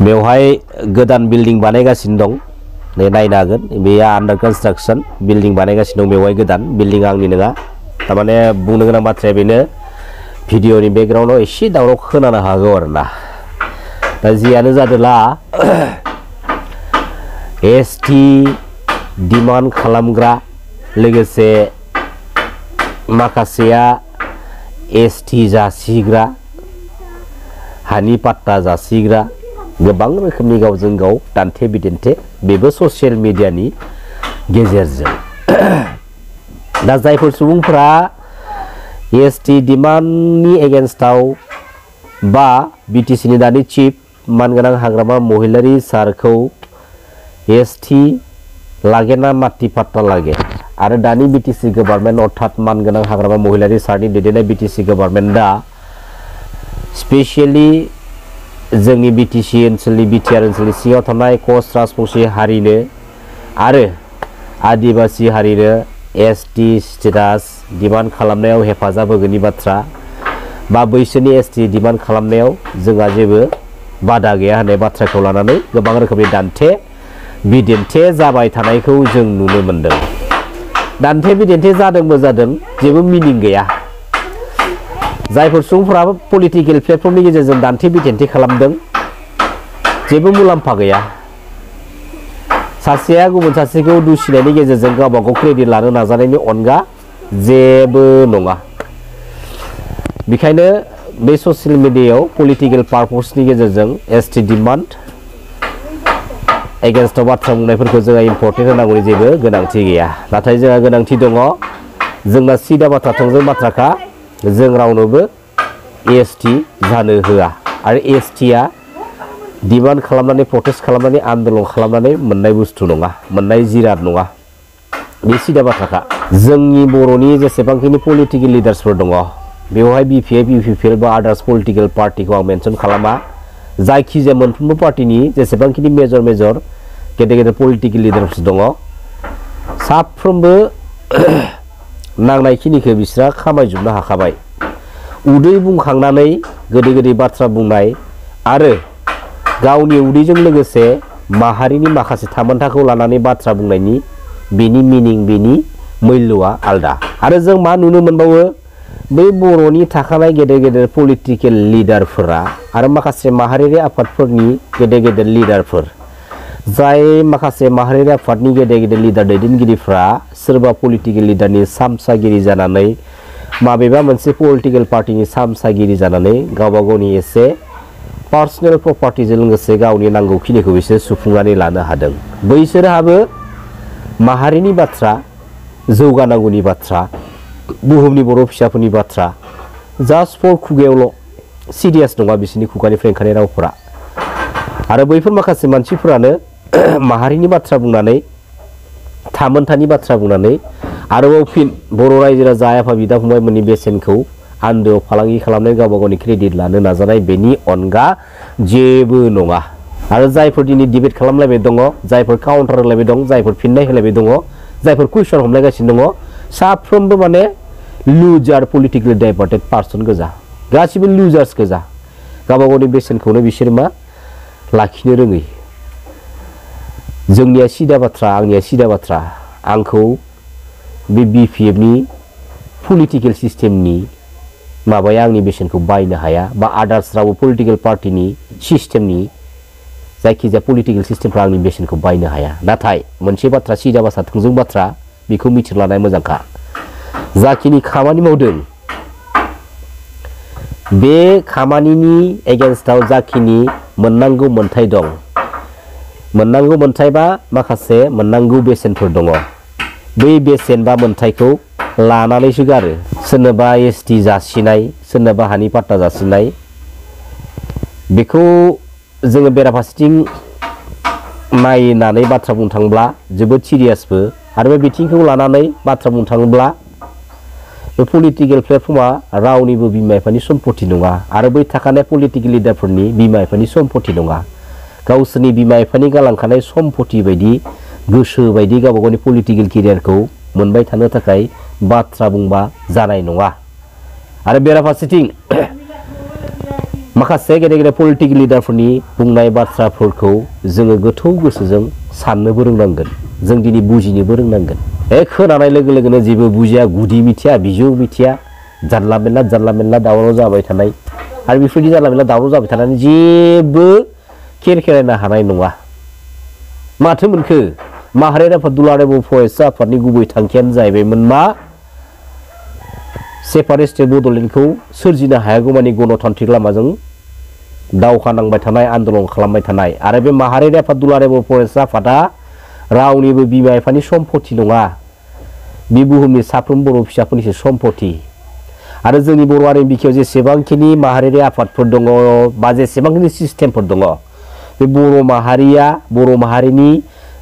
बेवहाय गोदान बिल्डिं बानायगासिनो दं नै नायनो हागोन बेयो आन्डार कन्स्ट्राक्शन बिल्डिं बानायगासिनो दं बेवहाय गोदान बिल्डिं आंनि नङा तारमाने बुंनो गोनां बाथ्राया बेनो भिडिअनि बेकग्राउन्डआव एसे दावराव खोनानो हागौ आरोना दा जियानो जादोला एसटि डिमान्ड खालामग्रा लोगोसे माखासेया एसटि जासिग्रा हानि पाट्टा जासिग्रा गोबां रोखोमनि गावजों गाव दान्थे बिदान्थे बेबो ससियेल मिडियानि गेजेरजों दा जायफोर सुबुंफोरा एसटि डिमान्डनि एगेन्स्टआव बा बिटिसिनि दानि चिफ मानगोनां हाग्रामा महिलारि सारखौ एसटि लागे ना माटि पाट्टा लागे आरो दानि बिटिसि गभर्नमेन्ट अर्थात मानगोनां हाग्रामा महिलारि सारनि दैदेननाय बिटिसि गभर्नमेन्टआ स्पेशली जोंनि बिटिसि ओनसोलनि बिटिआर ओनसोलनि सिङाव थानाय कच राजबंसि हारिनो आरो आदिबासि हारिनो एसटि स्टेटास डिमान्ड खालामनायाव हेफाजाब होगोननि बाथ्रा बा बैसोरनि एसटि डिमान्ड खालामनायाव जोंहा जेबो बादा गैया होननाय बाथ्राखौ लानानै गोबां रोखोमनि दान्थे बिदिन्थे जाबाय थानायखौ जों नुनो मोनदों दान्थे बिदिन्थे जादोंबो जादों जेबो मिनिं गैया जायफोर सुबुंफोरा पलिटिकेल प्लेटफर्मनि गेजेरजों दान्थे बिदिन्थे खालामदों जेबो मुलाम्फा गैया सासेया गुबुन सासेखौ दुसिनायनि गेजेरजों गावबा गाव क्रेडिट लानो नाजानायनि अनगा जेबो नङा बेखायनो बे ससियेल मिडियायाव पलिटिकेल पारपसनि गेजेरजों एसटि डिमान्ड एगेन्स्टआव बाथ्रा बुंनायफोरखौ जोंहा इम्पर्टेन्ट होनांगौनि जेबो गोनांथि गैया नाथाय जोंहा गोनांथि दङ जोंना सिदा बाथ्रा थोंजों बाथ्राखा जों रावनोबो एसटि जानो होआ आरो एसटिआ डिमान्ड खालामनानै प्रटेस्ट खालामनानै आन्दोलन खालामनानै मोननाय बुस्थु नङा मोननाय जिराद नङा बे सिदा बाथ्राखा जोंनि बर'नि जेसेबांखिनि पलिटिकेल लिडार्सफोर दङ बेवहाय बिपिएफ इउपिपिएल बा आदार्स पलिटिकेल पार्टिखौ आं मेनसन खालामा जायखिजाया मोनफ्रोमबो पार्टिनि जेसेबांखिनि मेजर गेदेर गेदेर पलिटिकेल लिडार्स दङ साफ्रोमबो नांनायखिनिखौ बिसोरा खामायजोबनो हाखाबाय उदै बुंखांनानै गोदै गोदै बाथ्रा बुंनाय आरो गावनि उदैजों लोगोसे माहारिनि माखासे थामोनथाखौ लानानै बाथ्रा बुंनायनि बेनि मिनिं बेनि मैल्यआ आलदा आरो जों मा नुनो मोनबावो बै बर'नि थाखानाय गेदेर गेदेर पलिटिकेल लिडारफोरा आरो माखासे माहारियारि आफादफोरनि गेदेर गेदेर लिडारफोर जाय माखासे माहारियारि आफादनि गेदेर गेदेर लिडार दैदेनगिरिफ्रा सोरबा पलिटिकेल लिडारनि सामसागिरि जानानै माबेबा मोनसे पलिटिकेल पार्टिनि सामसागिरि जानानै गावबा गावनि एसे पार्सनेल प्रपार्टिजों लोगोसे गावनि नांगौखिनिखौ बिसोर सुफुंनानै लानो हादों बैसोरहाबो माहारिनि बाथ्रा जौगानांगौनि बाथ्रा बुहुमनि बर' फिसाफोरनि बाथ्रा जास्ट फर खुगायावल' सिरियास नङा बिसोरनि खुगानिफ्राय ओंखारनाय रावफोरा आरो बैफोर माखासे मानसिफोरानो माहारिनि बाथ्रा बुंनानै थामोनथानि बाथ्रा बुंनानै आरोबाव फिन बर' रायजो राजा आफा बिदा फंबायमोननि बेसेनखौ आन्दोआव फालांगि खालामनाय गावबा गावनि क्रेडिट लानो नाजानाय बेनि अनगा जेबो नङा आरो जायफोर दिनै डिबेट खालामलायबाय दङ जायफोर काउन्टार होलायबाय दं जायफोर फिननाय होलायबाय दङ जायफोर कुइसन हमलायगासिनो दङ साफ्रोमबो माने लुजार पलिटिकेल डाइभार्टेड पार्सन गोजा गासिबो लुजार्स गोजा गावबा गावनि बेसेनखौनो बिसोर मा लाखिनो रोङै जोंनिया सिदा बाथ्रा आंनिया सिदा बाथ्रा आंखौ बे बिपिएफनि पलिटिकेल सिस्टेमनि माबाया आंनि बेसेनखौ बायनो हाया बा आदार्स रावबो पलिटिकेल पार्टिनि सिस्टेमनि जायखिजाया पलिटिकेल सिस्टेमफ्रा आंनि बेसेनखौ बायनो हाया नाथाय मोनसे बाथ्रा सिदा बाथ्रा थोंजों बाथ्रा बेखौ मिथिना लानाया मोजांखा जाखिनि खामानि मावदों बे खामानिनि एगेन्स्टआव जाखिनि मोननांगौ मोन्थाय दं मोननांगौ मोन्थाय बा माखासे मोननांगौ बेसेनफोर दङ बै बेसेन बा मोन्थायखौ लानानैसो गारो सोरनोबा एसटि जासिनाय सोरनोबा हानि पाट्टा जासिनाय बेखौ जोङो बेराफारसेथिं नायनानै बाथ्रा बुंनो थाङोब्ला जोबोद सिरियासबो आरो बे बिथिंखौ लानानै बाथ्रा बुंनो थाङोब्ला बे पलिटिकेल प्लेटफर्मा रावनिबो बिमा बिफानि सम्पति नङा आरो बै थाखानाय पलिटिकेल लिडारफोरनि बिमा बिफानि सम्पति नङा गावसोरनि बिमा बिफानि गालांखानाय सम्पति बायदि गोसो बायदि गावबा गावनि पलिटिकेल केरियारखौ मोनबाय थानो थाखाय बाथ्रा बुंबा जानाय नङा आरो बेराफारसेथिं माखासे गेदेर गेदेर पलिटिकेल लिडारफोरनि बुंनाय बाथ्राफोरखौ जोङो गोथौ गोसोजों साननोबो रोंनांगोन जों दिनै बुजिनोबो रोंनांगोन खोनानाय लोगो लोगोनो जेबो बुजिया गुदि मिथिया बिजौ मिथिया जानला मेनला दावराव जाबाय थानाय आरो बेफोरबायदि जानला मेनला दावराव जाबाय थानानै जेबो खेरायनो हानाय नङा माथो मोनखो माहारियारि आफाद दुलाराय बर' फरायसा आफादनि गुबै थांखियानो जाहैबायमोन मा सेपारेट स्टेट बड'लेण्डखौ सोरजिनो हायागौमानि गणतान्त्रिक लामाजों दावहा नांबाय थानाय आन्दोलन खालामबाय थानाय आरो बे माहारियारि आफाद दुलाराय बर' फरायसा आफादा रावनिबो बिमा बिफानि सम्पति नङा बे बुहुमनि साफ्रोम बर' फिसाफोरनिसो सम्पति आरो जोंनि बर' हारिनि बिखायाव जेसेबांखिनि माहारियारि आफादफोर दङ बा जेसेबांखिनि सिस्टेमफोर दङ बे बर' माहारिनि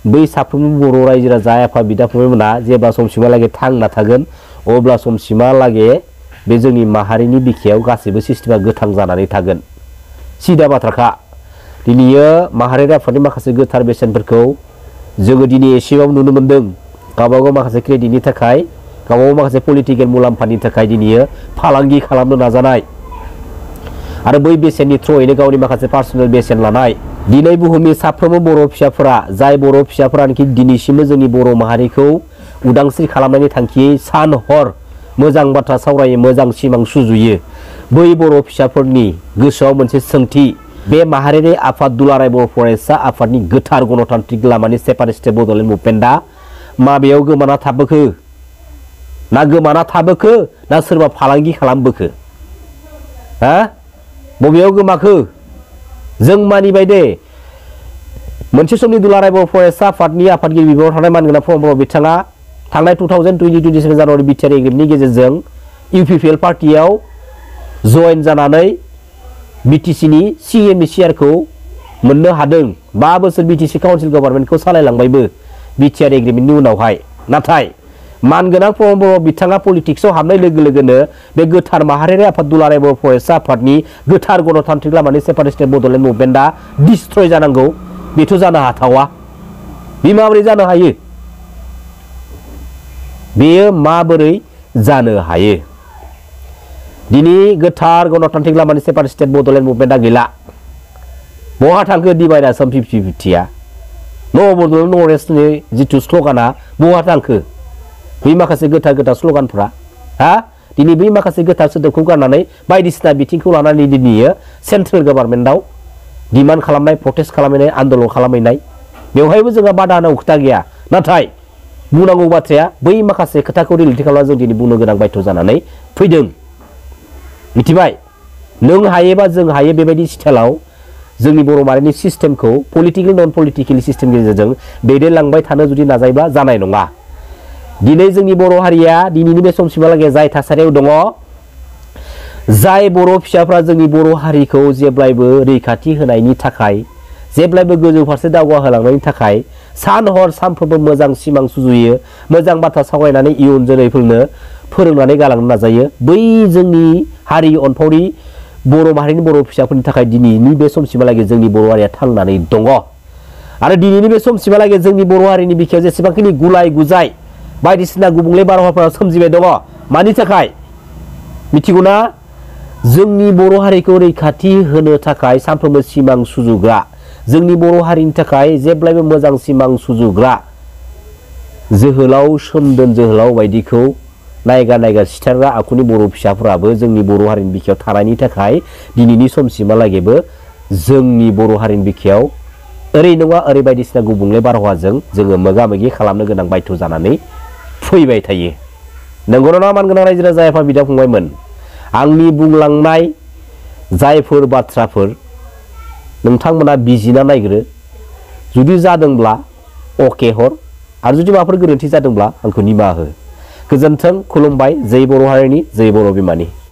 बै साफ्रोम बर' रायजो राजा आफा बिदा फंबायमोना जेब्ला समसिमहालागै थांना थागोन अब्ला समसिमहालागै बे जोंनि माहारिनि बिखायाव गासैबो सिस्टेमा गोथां जानानै थागोन सिदा बाथ्राखा दिनैयो माहारियारि आफादनि माखासे गोथार बेसेनफोरखौ जोङो दिनै एसेबाबो नुनो मोन्दों गावबागाव माखासे क्रेडिटनि थाखाय गावबागाव माखासे पलिटिकेल मुलाम्फानि थाखाय दिनैयो फालांगि खालामनो नाजानाय आरो बै बेसेननि थ्रुयैनो गावनि माखासे पार्सनेल बेसेन लानाय दिनै बुहुमनि साफ्रोमबो बर' फिसाफोरा जाय बर' फिसाफोरानोखि दिनैसिमबो जोंनि बर' माहारिखौ उदांस्रि खालामनायनि थांखियै सान हर मोजां बाथ्रा सावरायो मोजां सिमां सुजुयो बै बर' फिसाफोरनि गोसोआव मोनसे सोंथि बे माहारियारि आफाद दुलाराय बर' फरायसा आफादनि गोथार गणतान्त्रिक लामानि सेपारेट स्टेट बड'लेण्ड मुभमेन्टआ माबेयाव गोमाना थाबोखो ना सोरबा फालांगि खालामबोखो बबेयाव गोमाखो जों मानिबाय दे मोनसे समनि दुलाराय बर' फरायसा आफादनि आफादगिरि बिबानाव थानाय मानगोनां प्रमद बर' बिथाङा थांनाय 2027 जानुवारि बिटिआर एग्रिमेन्टनि गेजेरजों इउपिपिएल पार्टियाव जयेन जानानै बिटिसिनि सिएमनि सिआरखौ मोननो हादों 5 बोसोर बिटिसि काउन्सिल गभर्नमेन्टखौ सालायलांबायबो बिटिआर एग्रिमेन्टनि उनावहाय नाथाय मानगोनां प्रमद बर' बिथाङा पलिटिक्सआव हाबनाय लोगो लोगोनो बे गोथार माहारियारि आफाद दुलाराय बर' फरायसा आफादनि गोथार गणतान्त्रिक लामानि सेपारेट स्टेट बड'लेण्ड मुभमेन्टआ डिस्ट्रय जानांगौ बेथ' जानो हाथावा बे माबोरै जानो हायो बेयो माबोरै जानो हायो दिनै गोथार गणतान्त्रिक लामानि सेपारेट स्टेट बड'लेण्ड मुभमेन्टआ गैला बहा थांखो डिभाइड आसाम 50-50आ न' बड'लेण्ड नर्थ इस्टनि जिथु स्ल'गाना बहा थांखो बै माखासे गोथार स्ल'गानफ्रा दिनै बै माखासे गोथार सोदोबखौ गारनानै बायदिसिना बिथिंखौ लानानै दिनैयो सेन्ट्रेल गभर्नमेन्टआव डिमान्ड खालामनाय प्रटेस्ट खालामनाय आन्दोलन खालामनाय बेवहायबो जोंहा बादा होनांगौ खोथा गैया नाथाय बुंनांगौ बाथ्राया बै माखासे खोथाखौ रिलेट खालामना जों दिनै बुंनो गोनां बायथ' जानानै फैदों मिथिबाय नों हायोबा जों हायो बेबायदि स्टाइलाव जोंनि बर' माहारिनि सिस्टेमखौ पलिटिकेल नन पलिटिकेल सिस्टेमनि गेजेरजों दैदेनलांबाय थानो जुदि नाजायोबा जानाय नङा दिनै जोंनि बर' हारिया दिनैनि बे समसिमहालागै जाय थासारियाव दङ जाय बर' फिसाफ्रा जोंनि बर' हारिखौ जेब्लायबो रैखाथि होनायनि थाखाय जेब्लायबो गोजौ फारसे दावगाहोलांनायनि थाखाय सान हर सानफ्रोमबो मोजां सिमां सुजुयो मोजां बाथ्रा सावरायनानै इयुन जोलैफोरनो फोरोंनानै गालांनो नाजायो बै जोंनि हारि अनफावरि बर' माहारिनि बर' फिसाफोरनि थाखाय दिनैनि बे समसिमहालागै जोंनि बर' हारिया थांनानै दङ आरो दिनैनि बे समसिमहालागै जोंनि बर' हारिनि बिखायाव जेसेबांखिनि गुलाय गुजाय बायदिसिना गुबुंले बारहावाफोरा सोमजिबाय दङ मानि थाखाय मिथिगौना जोंनि बर' हारिखौ रैखाथि होनो थाखाय सानफ्रोमबो सिमां सुजुग्रा जोंनि बर' हारिनि थाखाय जेब्लायबो मोजां सिमां सुजुग्रा जोहोलाव सोमदोन जोहोलाव बायदिखौ नायगा सिथारग्रा आखुनि बर' फिसाफोराबो जोंनि बर' हारिनि बिखायाव थानायनि थाखाय दिनैनि समसिमहालागैबो जोंनि बर' हारिनि बिखायाव ओरै नङा ओरै बायदिसिना गुबुंले बारहावाजों जोङो मोगा मोगि खालामनो गोनां बायथ' जानानै फैबाय थायो नंगौना नङा मानगोनां रायजो राजा आफा बिदा फंबायमोन आंनि बुंलांनाय जायफोर बाथ्राफोर नोंथांमोना बिजिना नायग्रो जुदि जादोंब्ला अके हर आरो जुदि माबाफोर गोरोन्थि जादोंब्ला आंखौ निमाहा हो गोजोन्थों खुलुमबाय जै बर' हारिनि जै बर' बिमानि।